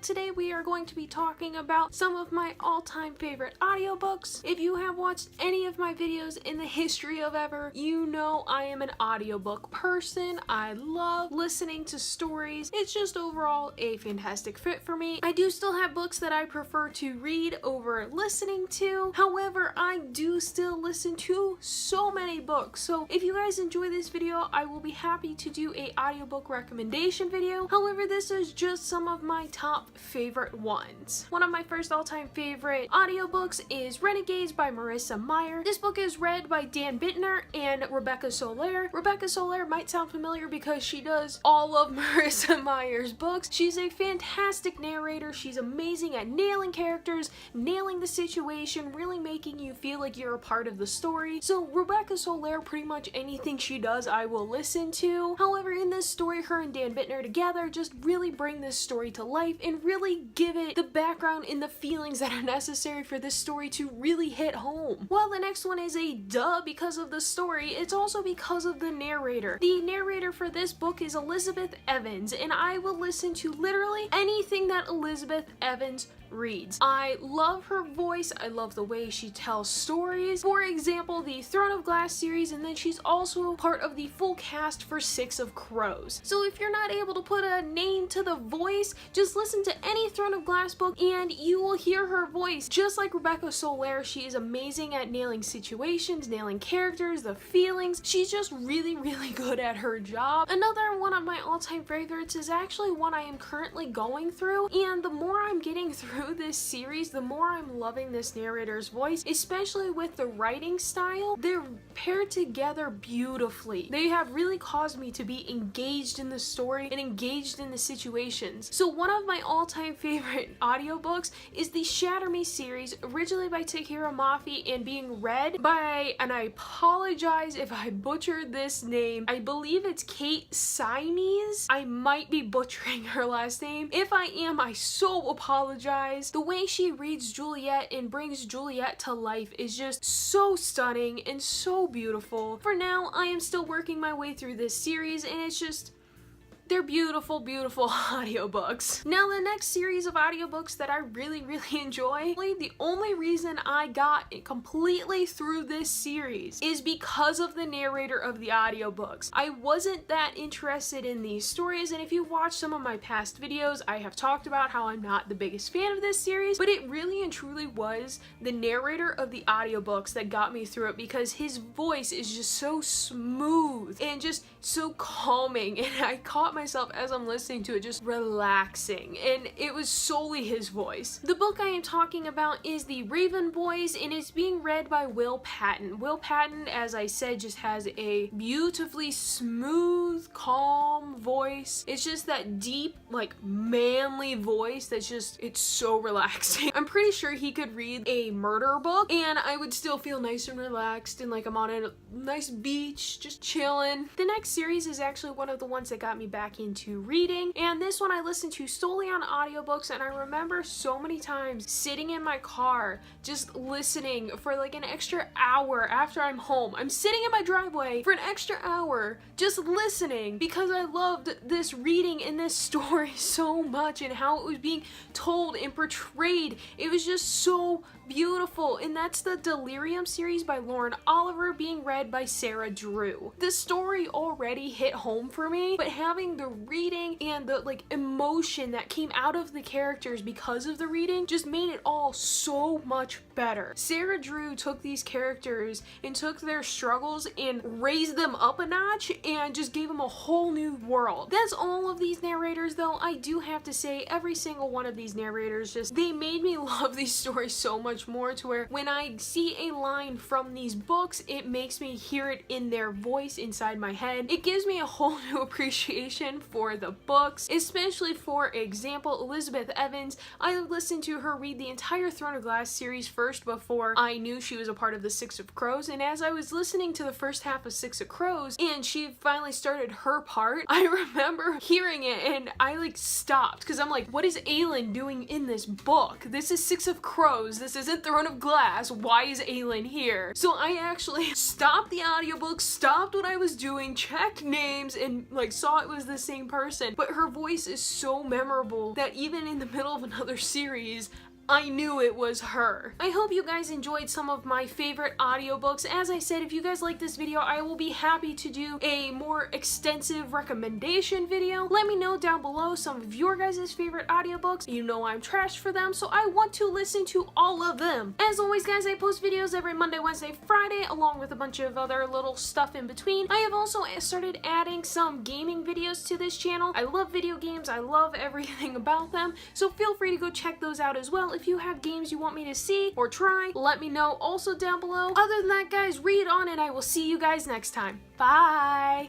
today we are going to be talking about some of my all-time favorite audiobooks. If you have watched any of my videos in the history of ever, you know I am an audiobook person. I love listening to stories. It's just overall a fantastic fit for me. I do still have books that I prefer to read over listening to. However, I do still listen to so many books. So if you guys enjoy this video, I will be happy to do a audiobook recommendation video. However, this is just some of my top favorite ones. One of my first all-time favorite audiobooks is Renegades by Marissa Meyer. This book is read by Dan Bittner and Rebecca Soler. Rebecca Soler might sound familiar because she does all of Marissa Meyer's books. She's a fantastic narrator. She's amazing at nailing characters, nailing the situation, really making you feel like you're a part of the story. So Rebecca Soler, pretty much anything she does, I will listen to. However, in this story, her and Dan Bittner together just really bring this story to life and really give it the background and the feelings that are necessary for this story to really hit home. While the next one is a duh because of the story, it's also because of the narrator. The narrator for this book is Elizabeth Evans, and I will listen to literally anything that Elizabeth Evans reads. I love her voice. I love the way she tells stories. For example, the Throne of Glass series, and then she's also part of the full cast for Six of Crows. So if you're not able to put a name to the voice, just listen to any Throne of Glass book and you will hear her voice. Just like Rebecca Soler, she is amazing at nailing situations, nailing characters, the feelings. She's just really, really good at her job. Another one of my all-time favorites is actually one I am currently going through, and the more I'm getting through this series, the more I'm loving this narrator's voice, especially with the writing style. They're paired together beautifully. They have really caused me to be engaged in the story and engaged in the situations. So one of my all-time favorite audiobooks is the Shatter Me series, originally by Takeru Mafi and being read by, and I apologize if I butchered this name, I believe it's Kate Simes. I might be butchering her last name. If I am, I so apologize. The way she reads Juliet and brings Juliet to life is just so stunning and so beautiful. For now, I am still working my way through this series, and it's just, they're beautiful, beautiful audiobooks. Now, the next series of audiobooks that I really, really enjoy, the only reason I got completely through this series is because of the narrator of the audiobooks. I wasn't that interested in these stories, and if you watch some of my past videos, I have talked about how I'm not the biggest fan of this series, but it really and truly was the narrator of the audiobooks that got me through it, because his voice is just so smooth and just so calming, and I caught myself as I'm listening to it just relaxing, and it was solely his voice. The book I am talking about is The Raven Boys, and it's being read by Will Patton. Will Patton, as I said, just has a beautifully smooth, calm voice. It's just that deep, like, manly voice that's just, it's so relaxing. I'm pretty sure he could read a murder book and I would still feel nice and relaxed and like I'm on a nice beach just chilling. The next series is actually one of the ones that got me back into reading, and this one I listened to solely on audiobooks, and I remember so many times sitting in my car just listening for like an extra hour after I'm home. I'm sitting in my driveway for an extra hour just listening because I loved this reading and this story so much and how it was being told and portrayed. It was just so beautiful, and that's the Delirium series by Lauren Oliver being read by Sarah Drew. The story already hit home for me, but having the reading and the like emotion that came out of the characters because of the reading just made it all so much better. Sarah Drew took these characters and took their struggles and raised them up a notch and just gave them a whole new world. That's all of these narrators, though. I do have to say every single one of these narrators just, they made me love these stories so much more, to where when I see a line from these books, it makes me hear it in their voice inside my head. It gives me a whole new appreciation for the books, especially for example, Elizabeth Evans. I listened to her read the entire Throne of Glass series first before I knew she was a part of the Six of Crows, and as I was listening to the first half of Six of Crows and she finally started her part, I remember hearing it and I like stopped because I'm like, what is Aelin doing in this book? This is Six of Crows. This isn't isn't Throne of Glass? Why is Aelin here? So I actually stopped the audiobook, stopped what I was doing, checked names, and like saw it was the same person. But her voice is so memorable that even in the middle of another series, I knew it was her. I hope you guys enjoyed some of my favorite audiobooks. As I said, if you guys like this video, I will be happy to do a more extensive recommendation video. Let me know down below some of your guys' favorite audiobooks. You know I'm trash for them, so I want to listen to all of them. As always, guys, I post videos every Monday, Wednesday, Friday, along with a bunch of other little stuff in between. I have also started adding some gaming videos to this channel. I love video games. I love everything about them, so feel free to go check those out as well. If you have games you want me to see or try, let me know also down below. Other than that, guys, read on, and I will see you guys next time. Bye!